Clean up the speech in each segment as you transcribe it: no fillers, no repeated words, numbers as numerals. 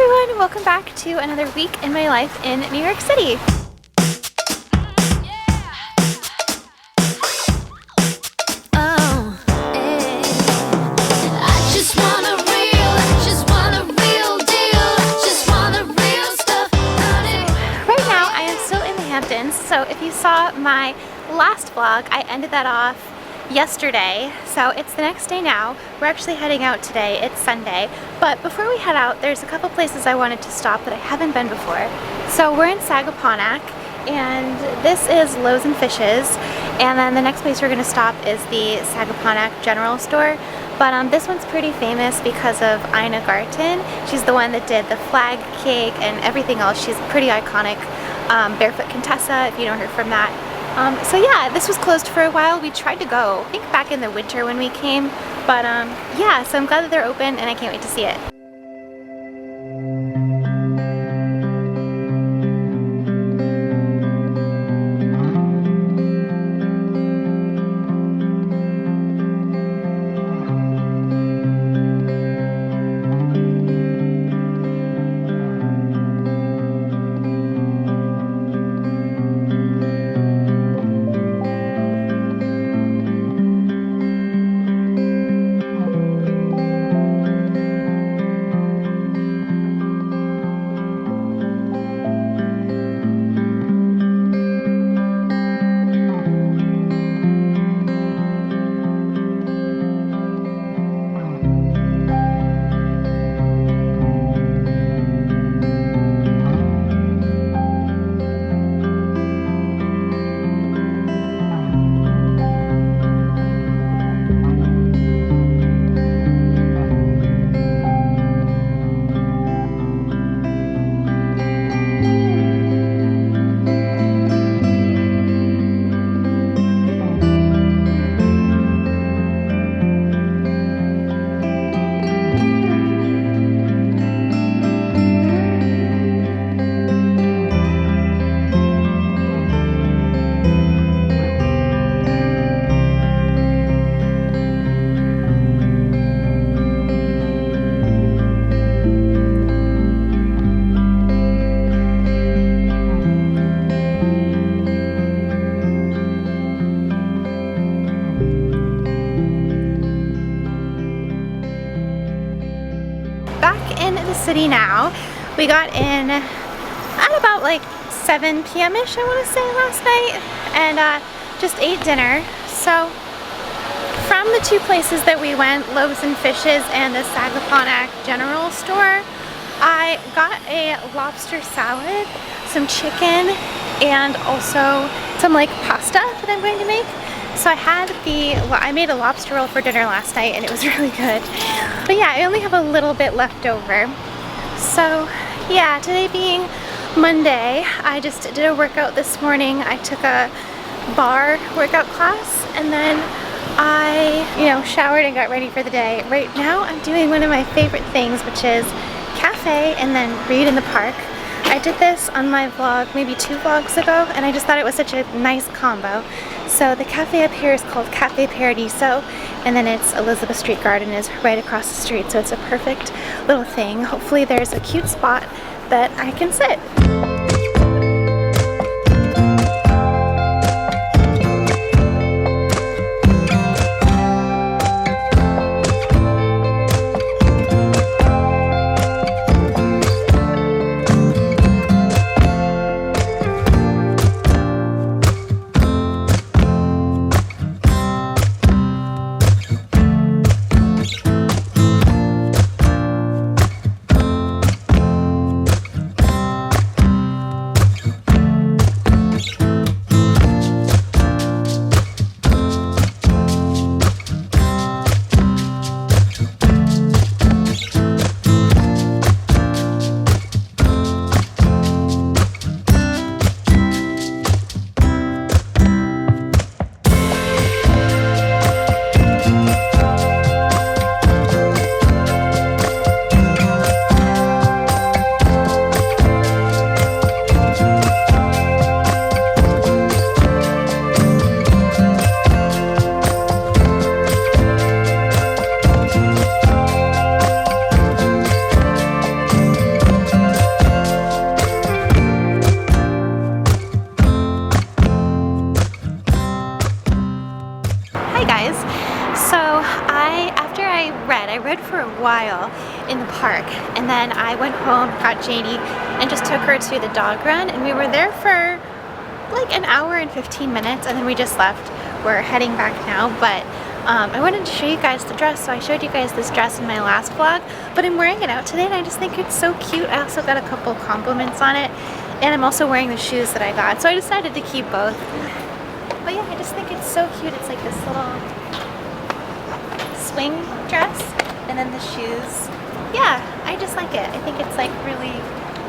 everyone, welcome back to another week in my life in New York City. Right now I am still in the Hamptons, so if you saw my last vlog, I ended that off yesterday, so it's the next day now. We're actually heading out today. It's Sunday, but before we head out, there's a couple places I wanted to stop that I haven't been before. So we're in Sagaponack, and this is Loaves and Fishes, and then the next place we're going to stop is the Sagaponack General Store. But this one's pretty famous because of Ina Garten. She's the one that did the flag cake and everything else. She's pretty iconic. Barefoot Contessa, if you know her from that. So yeah, this was closed for a while. We tried to go, I think back in the winter when we came, but yeah, so I'm glad that they're open and I can't wait to see it. City now. We got in at about like 7 p.m.-ish, I want to say, last night, and just ate dinner. So from the two places that we went, Loaves and Fishes and the Sagaponack General Store, I got a lobster salad, some chicken, and also some like pasta that I'm going to make. So I made a lobster roll for dinner last night and it was really good. But yeah, I only have a little bit left over. So yeah, today being Monday, I just did a workout this morning. I took a bar workout class and then I, showered and got ready for the day. Right now I'm doing one of my favorite things, which is cafe and then read in the park. I did this on my vlog maybe 2 vlogs ago and I just thought it was such a nice combo. So the cafe up here is called Cafe Paradiso, and then it's Elizabeth Street Garden is right across the street, so it's a perfect little thing. Hopefully there's a cute spot that I can sit. park, and then I went home, got Janie, and just took her to the dog run, and we were there for like an hour and 15 minutes, and then we just left. We're heading back now, but I wanted to show you guys the dress. So I showed you guys this dress in my last vlog, but I'm wearing it out today and I just think it's so cute. I also got a couple compliments on it, and I'm also wearing the shoes that I got, so I decided to keep both. But yeah, I just think it's so cute. It's like this little swing dress, and then the shoes. Yeah, I just like it. I think it's like really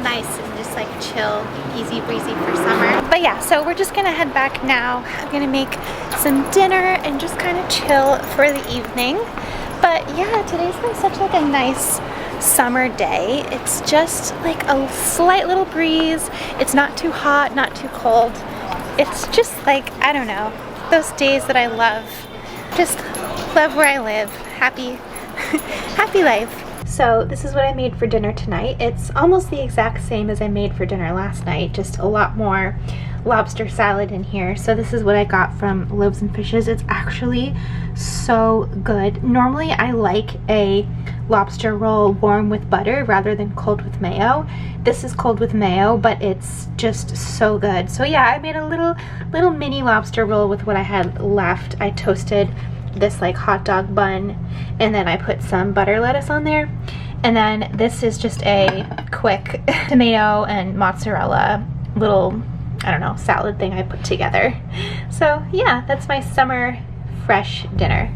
nice and just like chill, easy breezy for summer. But yeah, so we're just gonna head back now. I'm gonna make some dinner and just kind of chill for the evening. But yeah, today's been such like a nice summer day. It's just like a slight little breeze. It's not too hot, not too cold. It's just like, I don't know, those days that I love. Just love where I live. Happy happy life. So this is what I made for dinner tonight. It's almost the exact same as I made for dinner last night, just a lot more lobster salad in here. So this is what I got from Loaves and Fishes. It's actually so good. Normally I like a lobster roll warm with butter rather than cold with mayo. This is cold with mayo, but it's just so good. So yeah, I made a little mini lobster roll with what I had left. I toasted this like hot dog bun, and then I put some butter lettuce on there, and then this is just a quick tomato and mozzarella little, I don't know, salad thing I put together. So yeah, that's my summer fresh dinner.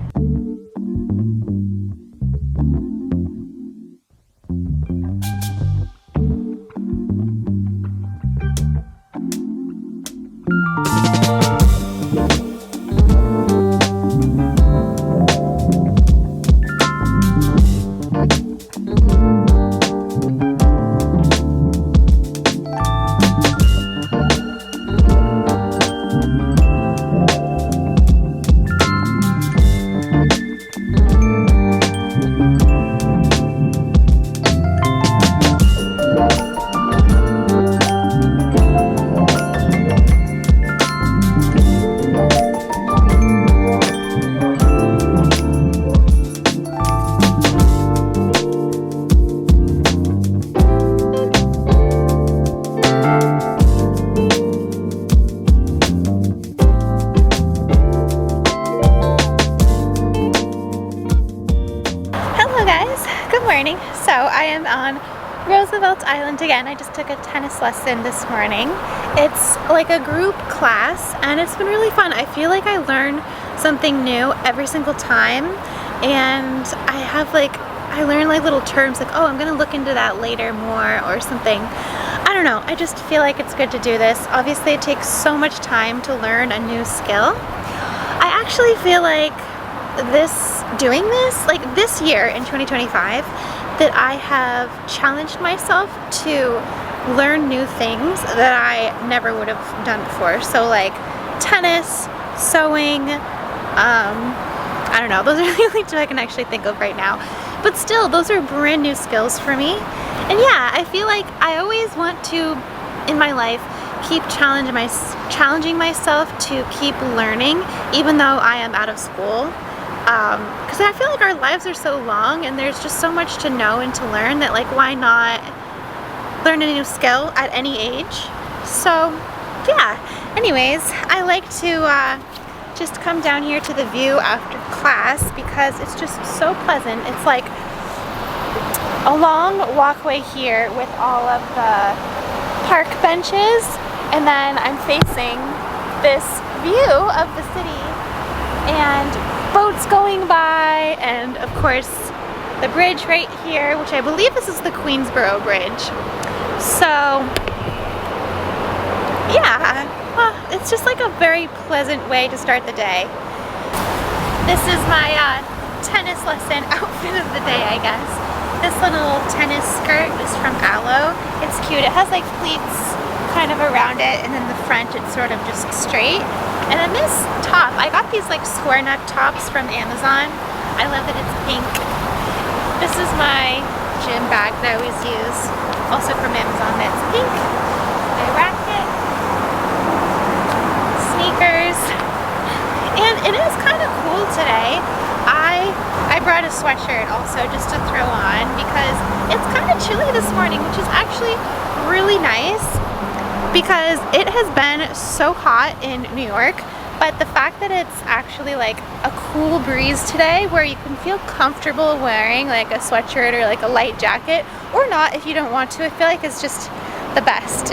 So I am on Roosevelt Island again. I just took a tennis lesson this morning. It's like a group class and it's been really fun. I feel like I learn something new every single time, and I learn like little terms like, oh, I'm gonna look into that later more or something. I don't know, I just feel like it's good to do this. Obviously it takes so much time to learn a new skill. I actually feel like doing this year in 2025, that I have challenged myself to learn new things that I never would have done before. So like tennis, sewing, I don't know, those are the only two I can actually think of right now. But still, those are brand new skills for me. And yeah, I feel like I always want to, in my life, keep challenging myself to keep learning, even though I am out of school. Because I feel like our lives are so long and there's just so much to know and to learn that, like, why not learn a new skill at any age? So yeah, anyways, I like to just come down here to the view after class because it's just so pleasant. It's like a long walkway here with all of the park benches, and then I'm facing this view of the city and boats going by, and of course the bridge right here, which I believe this is the Queensboro Bridge. So yeah, it's just like a very pleasant way to start the day. This is my tennis lesson outfit of the day, I guess. This little tennis skirt is from Aloe. It's cute. It has like pleats kind of around it, and then the front it's sort of just straight. And then this top, I got these like square neck tops from Amazon. I love that it's pink. This is my gym bag that I always use, also from Amazon, that's pink. My racket, sneakers, and it is kind of cool today. I brought a sweatshirt also just to throw on because it's kind of chilly this morning, which is actually really nice because it has been so hot in New York, but the fact that it's actually like a cool breeze today where you can feel comfortable wearing like a sweatshirt or like a light jacket, or not if you don't want to, I feel like it's just the best.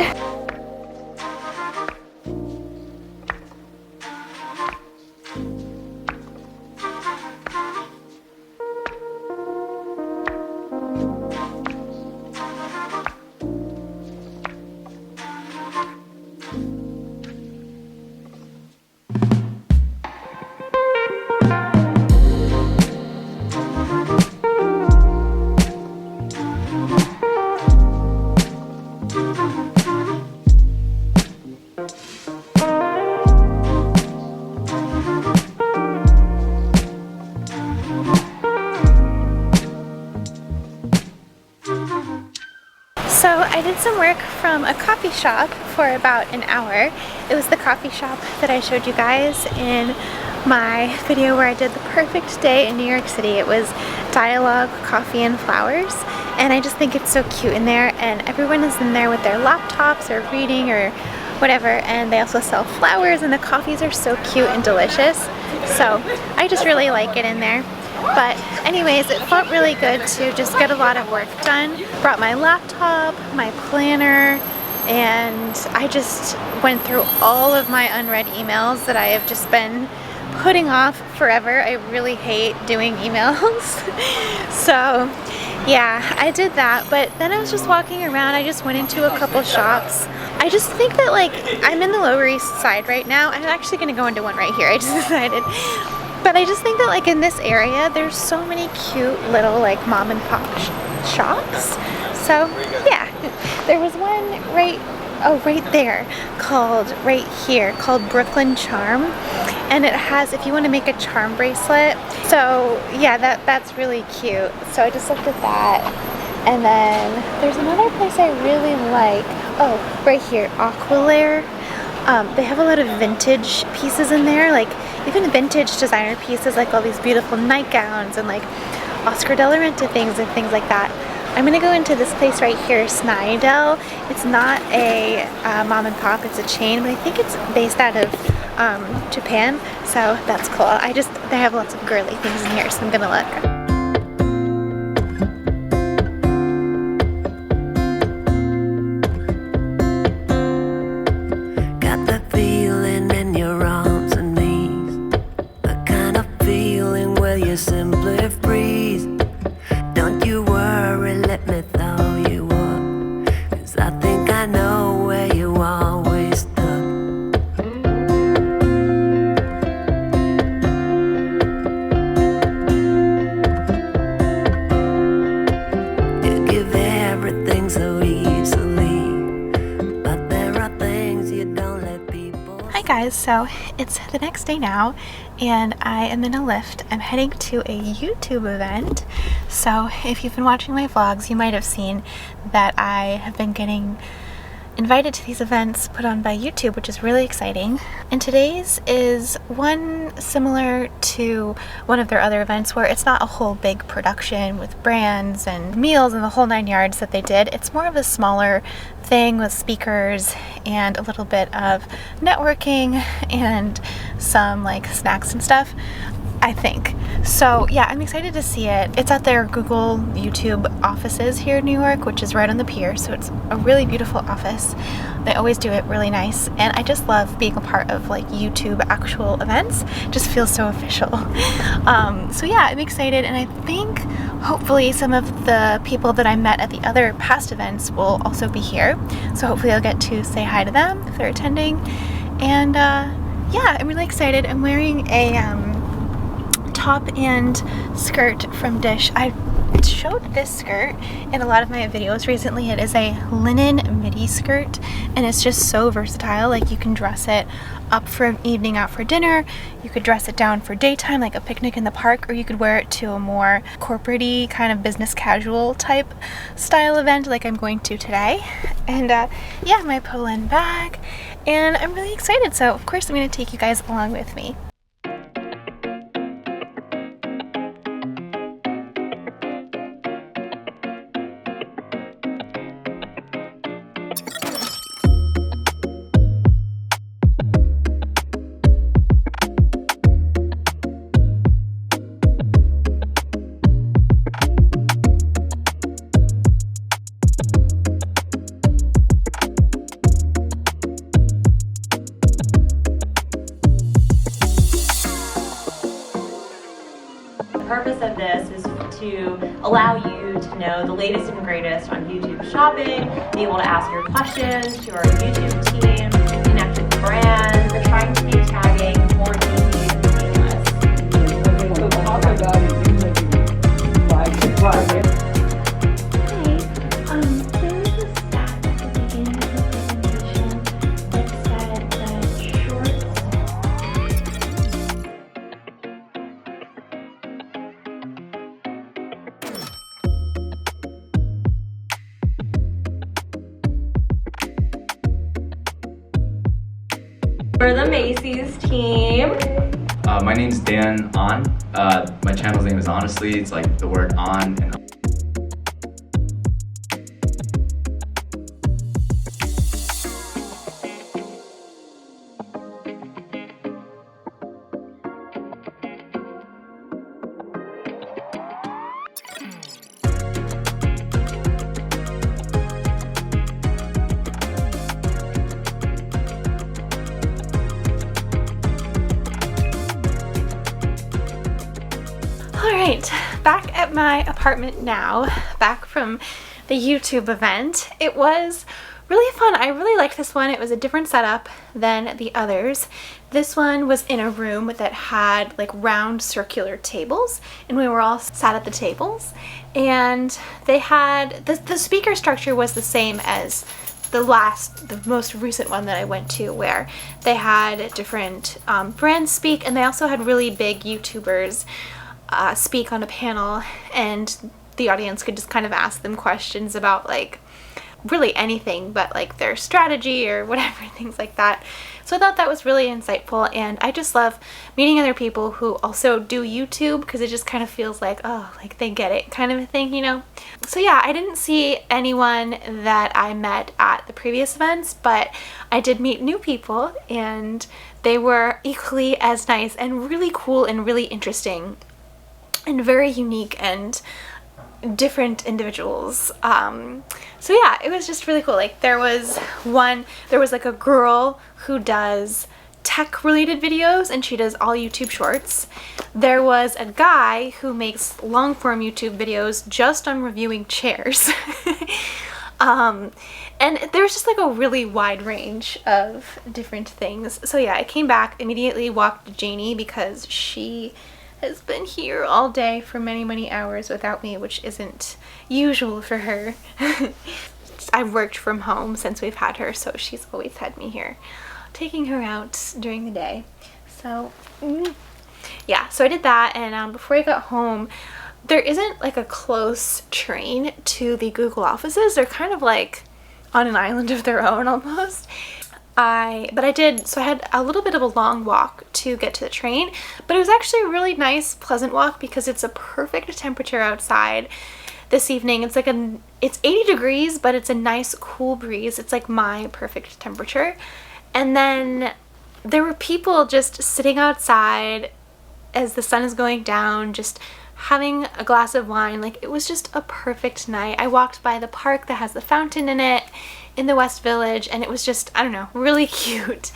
So I did some work from a coffee shop for about an hour. It was the coffee shop that I showed you guys in my video where I did the perfect day in New York City. It was Dialogue Coffee and Flowers, and I just think it's so cute in there, and everyone is in there with their laptops or reading or whatever, and they also sell flowers, and the coffees are so cute and delicious. So I just really like it in there. But anyways, it felt really good to just get a lot of work done. Brought my laptop, my planner, and I just went through all of my unread emails that I have just been putting off forever. I really hate doing emails. So yeah, I did that, but then I was just walking around. I just went into a couple shops. I just think that, like, I'm in the Lower East Side right now. I'm actually gonna go into one right here, I just decided. But I just think that, like, in this area, there's so many cute little, like, mom and pop shops. So yeah, there was one right there right here called Brooklyn Charm, and it has, if you want to make a charm bracelet. So yeah, that's really cute. So I just looked at that, and then there's another place I really like. Oh, right here, Aqualair. They have a lot of vintage pieces in there, like even vintage designer pieces, like all these beautiful nightgowns and like Oscar de la Renta things and things like that. I'm gonna go into this place right here, Snydell. It's not a mom and pop, it's a chain, but I think it's based out of Japan, so that's cool. They have lots of girly things in here, so I'm gonna look. Simply freeze. Don't you worry, let me throw you up, 'cause I think I know where you always stuck. You give everything so easily, but there are things you don't let people. Hi guys, so it's the next day now, and I am in a Lyft. I'm heading to a YouTube event. So if you've been watching my vlogs, you might have seen that I have been getting invited to these events put on by YouTube, which is really exciting. And today's is one similar to one of their other events where it's not a whole big production with brands and meals and the whole 9 yards that they did. It's more of a smaller thing with speakers and a little bit of networking and some like snacks and stuff, I think. So yeah, I'm excited to see it. It's at their Google YouTube offices here in New York, which is right on the pier, so it's a really beautiful office. They always do it really nice, and I just love being a part of like YouTube actual events. It just feels so official. So yeah, I'm excited, and I think hopefully some of the people that I met at the other past events will also be here. So hopefully I'll get to say hi to them if they're attending. And yeah, I'm really excited. I'm wearing a top and skirt from Dish. I showed this skirt in a lot of my videos recently. It is a linen midi skirt, and it's just so versatile. Like, you can dress it up for an evening out for dinner, you could dress it down for daytime, like a picnic in the park, or you could wear it to a more corporate-y kind of business casual type style event like I'm going to today. And yeah, my pull-in bag, and I'm really excited. So of course I'm going to take you guys along with me. to allow you to know the latest and greatest on YouTube shopping, be able to ask your questions to our YouTube team, connect with brands. We're trying to make tagging more easy and seamless. So talk about it. Things that you like to try. There was a stat at the beginning of the presentation that said that shorts For the Macy's team. My name's Dan On. My channel's name is Honestly. It's like the word on and Alright, back at my apartment now, back from the YouTube event. It was really fun. I really liked this one. It was a different setup than the others. This one was in a room that had like round circular tables, and we were all sat at the tables, and they had, the speaker structure was the same as the most recent one that I went to, where they had different brands speak, and they also had really big YouTubers speak on a panel, and the audience could just kind of ask them questions about like really anything but like their strategy or whatever, things like that. So I thought that was really insightful, and I just love meeting other people who also do YouTube, because it just kind of feels like, oh, like they get it kind of a thing, you know? So yeah, I didn't see anyone that I met at the previous events, but I did meet new people, and they were equally as nice and really cool and really interesting and very unique and different individuals. So yeah, it was just really cool. Like there was like a girl who does tech related videos, and she does all YouTube shorts. There was a guy who makes long form YouTube videos just on reviewing chairs. And there's just like a really wide range of different things. So yeah, I came back, immediately walked to Janie because she has been here all day for many hours without me, which isn't usual for her. I've worked from home since we've had her, so she's always had me here, taking her out during the day. So yeah, so I did that, and before I got home, there isn't like a close train to the Google offices. They're kind of like on an island of their own almost. So I had a little bit of a long walk to get to the train, but it was actually a really nice, pleasant walk because it's a perfect temperature outside this evening. It's like it's 80 degrees, but it's a nice cool breeze. It's like my perfect temperature. And then there were people just sitting outside as the sun is going down, just having a glass of wine. Like, it was just a perfect night. I walked by the park that has the fountain in it in the West Village, and it was just, I don't know, really cute.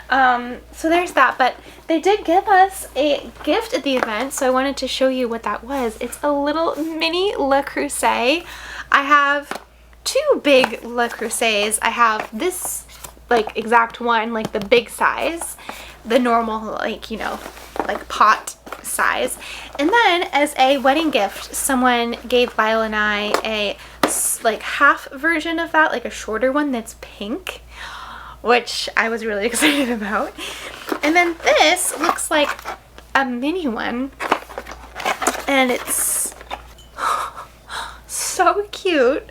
So there's that, but they did give us a gift at the event, so I wanted to show you what that was. It's a little mini Le Creuset. I have two big Le Creusets. I have this like exact one, like the big size, the normal, like, you know, like pot size. And then as a wedding gift, someone gave Lyle and I a like half version of that, like a shorter one that's pink, which I was really excited about. And then this looks like a mini one, and it's so cute.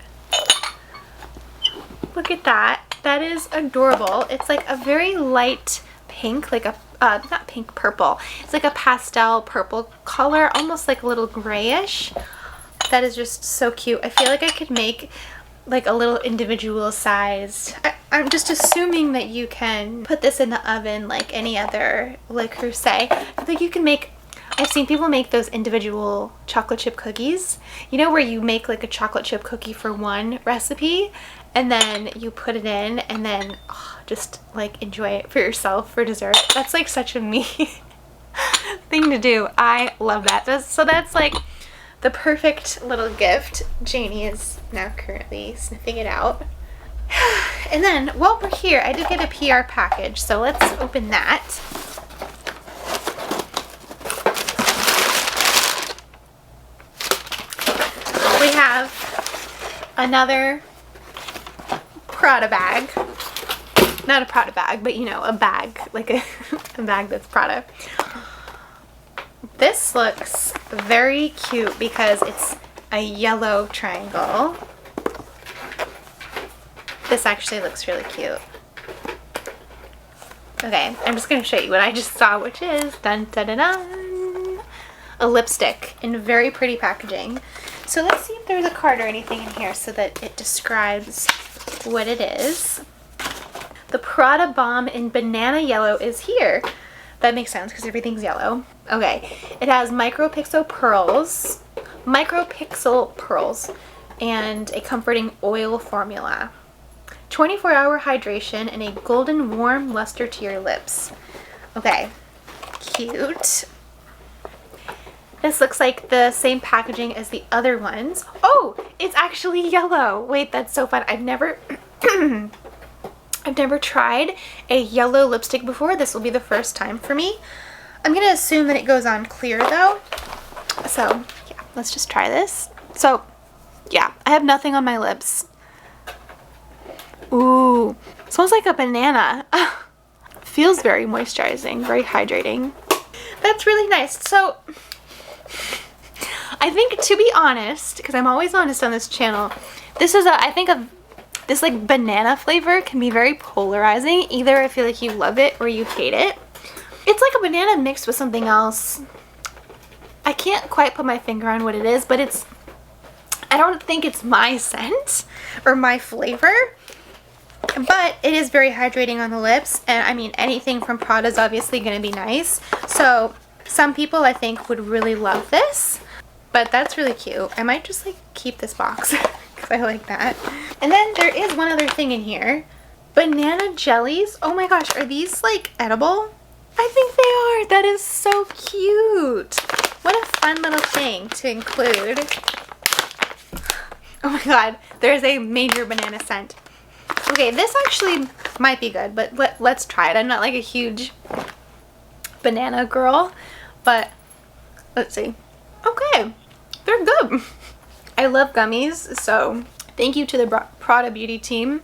Look at that. That is adorable. It's like a very light pink, like a not pink, purple. It's like a pastel purple color, almost like a little grayish. That is just so cute. I feel like I could make like a little individual sized. I'm just assuming that you can put this in the oven like any other Le Creuset. I think you can make, I've seen people make those individual chocolate chip cookies. You know, where you make like a chocolate chip cookie for one recipe and then you put it in and then just like enjoy it for yourself for dessert. That's like such a me thing to do. I love that. So that's like the perfect little gift. Janie is now currently sniffing it out. And then while we're here, I did get a PR package, so let's open that. We have another Prada bag. Not a Prada bag, but you know, a bag, like a bag that's Prada. This looks very cute because it's a yellow triangle. This actually looks really cute. Okay, I'm just going to show you what I just saw, which is dun dun dun dun, a lipstick in very pretty packaging. So let's see if there's a card or anything in here so that it describes what it is. The Prada Bomb in Banana Yellow is here. That makes sense because everything's yellow. Okay, it has micropixel pearls, and a comforting oil formula. 24-hour hydration and a golden warm luster to your lips. Okay, cute. This looks like the same packaging as the other ones. Oh, it's actually yellow. Wait, that's so fun. I've never I've never tried a yellow lipstick before. This will be the first time for me. I'm gonna assume that it goes on clear though. So yeah, let's just try this. So yeah, I have nothing on my lips. Ooh, smells like a banana. Feels very moisturizing, very hydrating. That's really nice. So I think, to be honest, because I'm always honest on this channel, this is this like banana flavor can be very polarizing. Either I feel like you love it or you hate it. It's like a banana mixed with something else. I can't quite put my finger on what it is, but I don't think it's my scent or my flavor. But it is very hydrating on the lips, and I mean, anything from Prada is obviously going to be nice. So some people I think would really love this, but that's really cute. I might just like keep this box because I like that. And then there is one other thing in here. Banana jellies. Oh my gosh, are these like edible? I think they are. That is so cute. What a fun little thing to include. Oh my god, there's a major banana scent. Okay, this actually might be good, but let's try it. I'm not like a huge banana girl, but let's see. Okay, they're good. I love gummies, so thank you to the Prada Beauty team.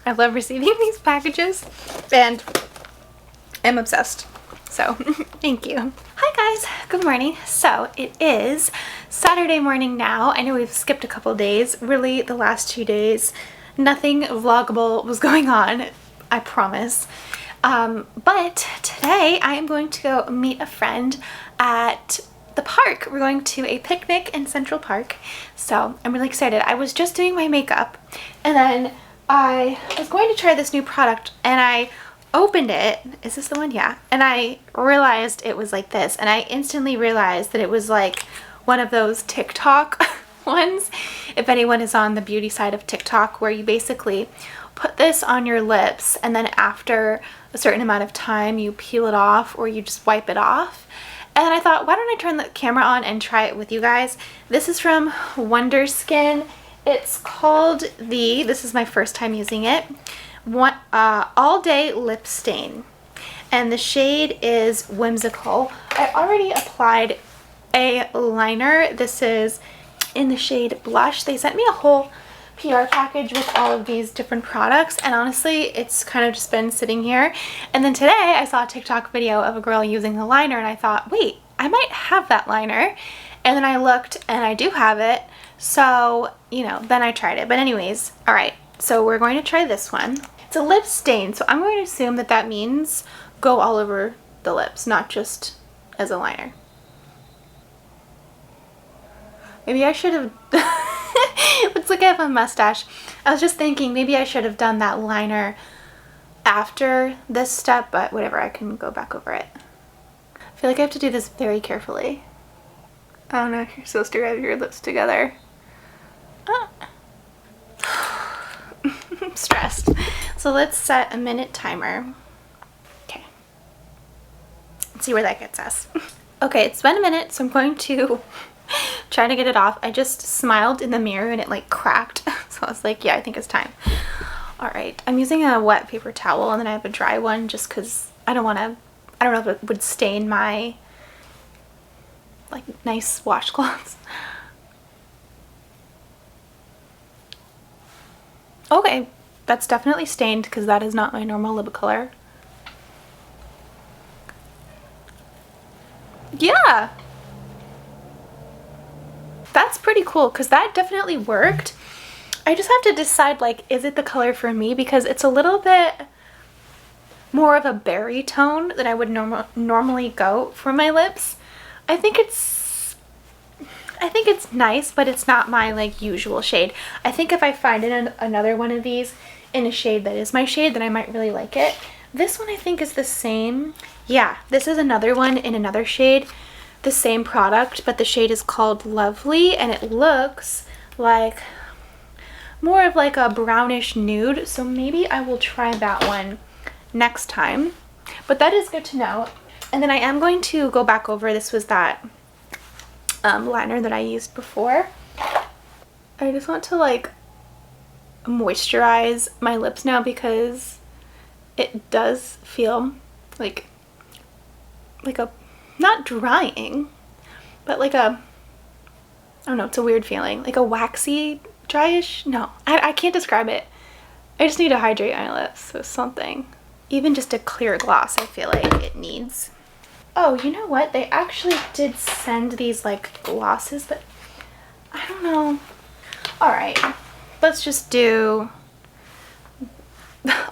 I love receiving these packages, and I'm obsessed. So, thank you. Hi guys, good morning. So, it is Saturday morning now. I know we've skipped a couple days. Really, the last 2 days, nothing vloggable was going on, I promise. But today I am going to go meet a friend at the park. We're going to a picnic in Central Park. So I'm really excited. I was just doing my makeup and then I was going to try this new product and I opened it. Is this the one? Yeah. And I realized it was like this, and I instantly realized that it was like one of those TikTok ones, if anyone is on the beauty side of TikTok, where you basically put this on your lips and then after a certain amount of time you peel it off or you just wipe it off. And I thought, why don't I turn the camera on and try it with you guys? This is from Wonder Skin. It's called this is my first time using it, All Day Lip Stain, and the shade is Whimsical. I already applied a liner. This is in the shade Blush. They sent me a whole PR package with all of these different products, and honestly it's kind of just been sitting here. And then today I saw a TikTok video of a girl using the liner and I thought, wait, I might have that liner. And then I looked and I do have it, so you know, then I tried it. But anyways, all right, so we're going to try this one. It's a lip stain, so I'm going to assume that that means go all over the lips, not just as a liner. Maybe I should have, looks like I have a mustache. I was just thinking maybe I should have done that liner after this step, but whatever, I can go back over it. I feel like I have to do this very carefully. I don't know if you're supposed to rub your lips together. I'm stressed. So let's set a minute timer. Okay. Let's see where that gets us. Okay, it's been a minute, so I'm going to trying to get it off. I just smiled in the mirror and it like cracked. So I was like, yeah, I think it's time. All right, I'm using a wet paper towel and then I have a dry one just because I don't know if it would stain my like nice washcloths. Okay, that's definitely stained because that is not my normal lip color. Yeah, that's pretty cool because that definitely worked. I just have to decide, like, is it the color for me? Because it's a little bit more of a berry tone than I would normally go for my lips. I think it's nice, but it's not my like usual shade. I think if I find another one of these in a shade that is my shade, then I might really like it. This one I think is the same. Yeah, this is another one in another shade, the same product, but the shade is called Lovely, and it looks like more of like a brownish nude, so maybe I will try that one next time. But that is good to know. And then I am going to go back over, this was that liner that I used before. I just want to like moisturize my lips now because it does feel like a, not drying, but like a, I don't know, it's a weird feeling, like a waxy, dryish, no, I can't describe it. I just need to hydrate my lips with something. Even just a clear gloss I feel like it needs. Oh, you know what? They actually did send these like glosses, but I don't know. Alright, let's just do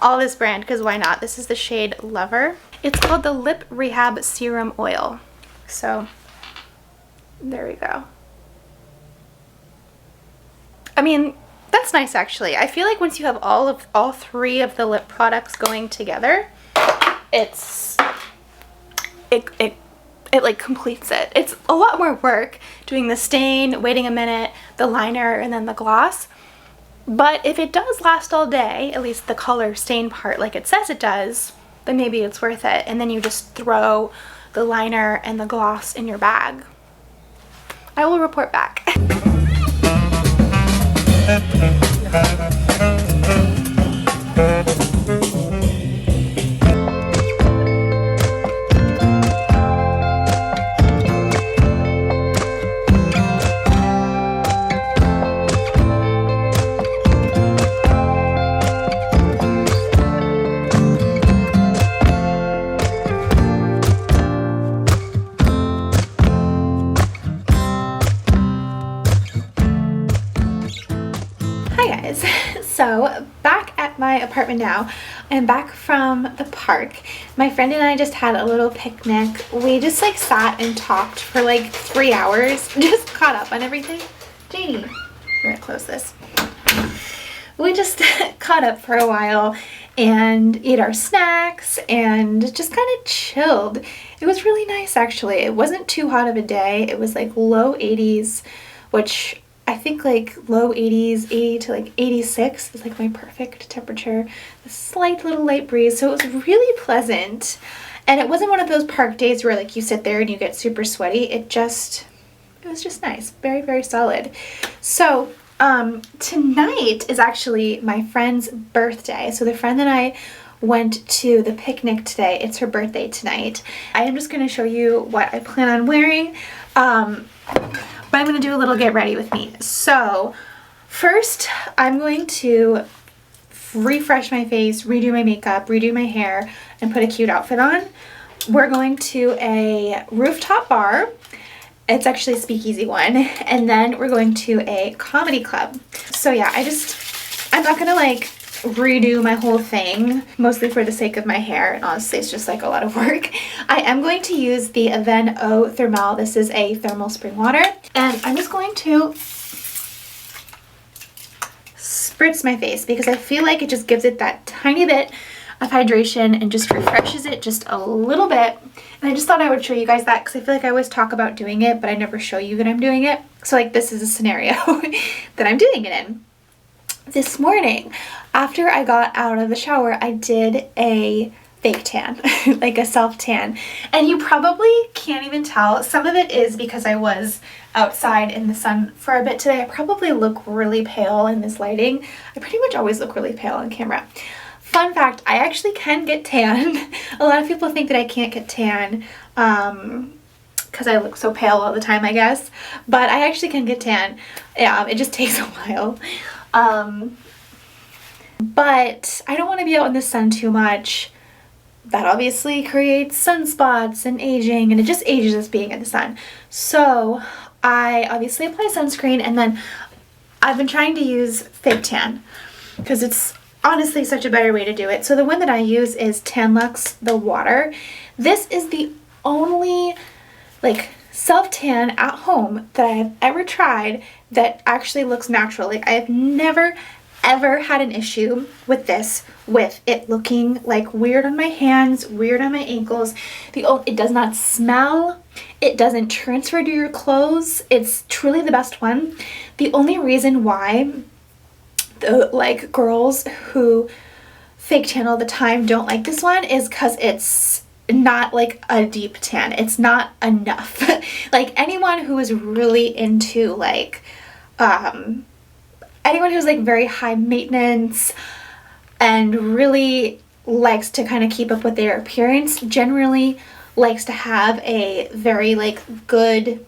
all this brand because why not? This is the shade Lover. It's called the Lip Rehab Serum Oil. So, there we go. I mean, that's nice actually. I feel like once you have all three of the lip products going together, it like completes it. It's a lot more work doing the stain, waiting a minute, the liner, and then the gloss. But if it does last all day, at least the color stain part like it says it does, then maybe it's worth it. And then you just throw the liner and the gloss in your bag. I will report back. So back at my apartment now. I'm back from the park. My friend and I just had a little picnic. We just like sat and talked for like 3 hours, just caught up on everything. Janie, we're gonna close this. We just caught up for a while and ate our snacks and just kind of chilled. It was really nice actually. It wasn't too hot of a day. It was like low 80s, which I think like low 80s, 80 to like 86 is like my perfect temperature. A slight little light breeze, so it was really pleasant. And it wasn't one of those park days where like you sit there and you get super sweaty. It was just nice. Very, very solid. So tonight is actually my friend's birthday. So the friend that I went to the picnic today, it's her birthday tonight. I am just going to show you what I plan on wearing. But I'm going to do a little get ready with me. So first I'm going to refresh my face, redo my makeup, redo my hair, and put a cute outfit on. We're going to a rooftop bar. It's actually a speakeasy one. And then we're going to a comedy club. So yeah, I'm not going to like redo my whole thing, mostly for the sake of my hair, and honestly it's just like a lot of work. I am going to use the Aven Eau Thermal. This is a thermal spring water, and I'm just going to spritz my face because I feel like it just gives it that tiny bit of hydration and just refreshes it just a little bit. And I just thought I would show you guys that because I feel like I always talk about doing it, but I never show you that I'm doing it. So like this is a scenario that I'm doing it in. This morning, after I got out of the shower, I did a fake tan, like a self tan. And you probably can't even tell. Some of it is because I was outside in the sun for a bit today. I probably look really pale in this lighting. I pretty much always look really pale on camera. Fun fact, I actually can get tan. A lot of people think that I can't get tan because I look so pale all the time, I guess. But I actually can get tan. Yeah, it just takes a while. But I don't want to be out in the sun too much. That obviously creates sunspots and aging, and it just ages us being in the sun. So I obviously apply sunscreen, and then I've been trying to use fake tan because it's honestly such a better way to do it. So the one that I use is Tan-Luxe the water. This is the only like self tan at home that I have ever tried that actually looks natural. Like I have never ever had an issue with this, with it looking like weird on my hands, weird on my ankles. It does not smell. It doesn't transfer to your clothes. It's truly the best one. The only reason why the like girls who fake tan all the time don't like this one is because it's not like a deep tan. It's not enough. Like anyone who is really into like anyone who's like very high maintenance and really likes to kind of keep up with their appearance generally likes to have a very like good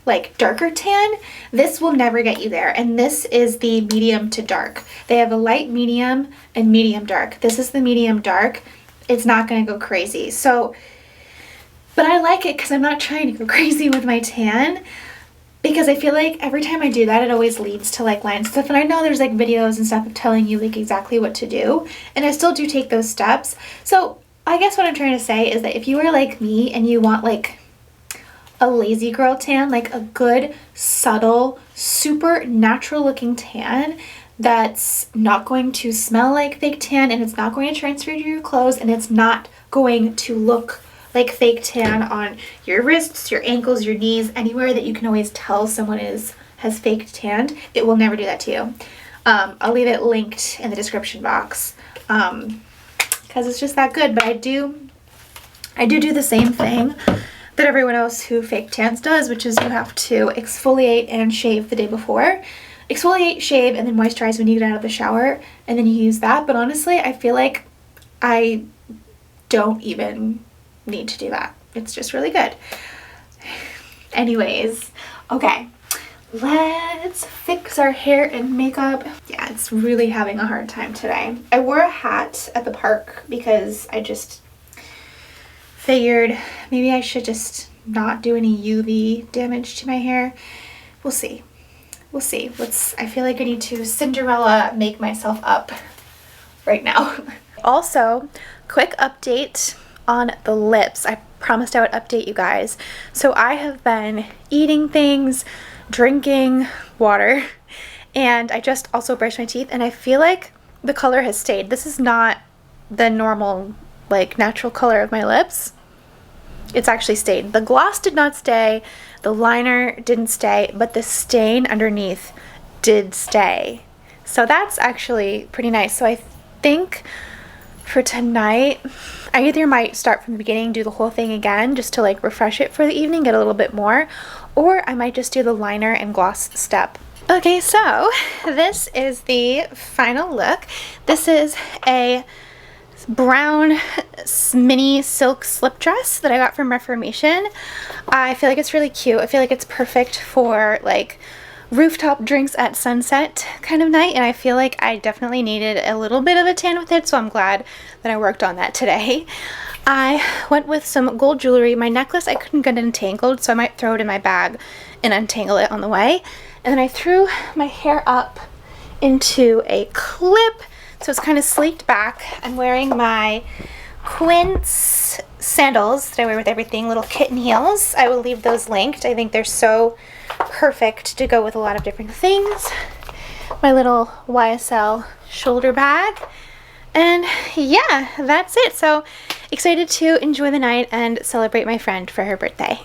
like darker tan. This will never get you there, and this is the medium to dark. They have a light, medium, and medium dark. This is the medium dark. It's not going to go crazy. So, but I like it because I'm not trying to go crazy with my tan, because I feel like every time I do that, it always leads to like lines and stuff. And I know there's like videos and stuff of telling you like exactly what to do, and I still do take those steps. So I guess what I'm trying to say is that if you are like me and you want like a lazy girl tan, like a good, subtle, super natural looking tan that's not going to smell like fake tan, and it's not going to transfer to your clothes, and it's not going to look like fake tan on your wrists, your ankles, your knees, anywhere that you can always tell someone has fake tanned, it will never do that to you. I'll leave it linked in the description box because it's just that good. But I do the same thing that everyone else who fake tans does, which is you have to exfoliate and shave the day before. Exfoliate, shave, and then moisturize when you get out of the shower, and then you use that. But honestly, I feel like I don't even need to do that. It's just really good. Anyways, okay, let's fix our hair and makeup. Yeah, it's really having a hard time today. I wore a hat at the park because I just figured maybe I should just not do any UV damage to my hair. We'll see. We'll see. I feel like I need to Cinderella make myself up right now. Also, quick update on the lips. I promised I would update you guys. So I have been eating things, drinking water, and I just also brushed my teeth, and I feel like the color has stayed. This is not the normal, like, natural color of my lips. It's actually stayed. The gloss did not stay, the liner didn't stay, but the stain underneath did stay. So that's actually pretty nice. So I think for tonight, I either might start from the beginning, do the whole thing again just to like refresh it for the evening, get a little bit more, or I might just do the liner and gloss step. Okay, so this is the final look. This is a brown mini silk slip dress that I got from Reformation. I feel like it's really cute. I feel like it's perfect for like rooftop drinks at sunset kind of night, and I feel like I definitely needed a little bit of a tan with it, so I'm glad that I worked on that today. I went with some gold jewelry. My necklace I couldn't get entangled, so I might throw it in my bag and untangle it on the way. And then I threw my hair up into a clip, so it's kind of sleeked back. I'm wearing my Quince sandals that I wear with everything, little kitten heels. I will leave those linked. I think they're so perfect to go with a lot of different things. My little YSL shoulder bag. And yeah, that's it. So excited to enjoy the night and celebrate my friend for her birthday.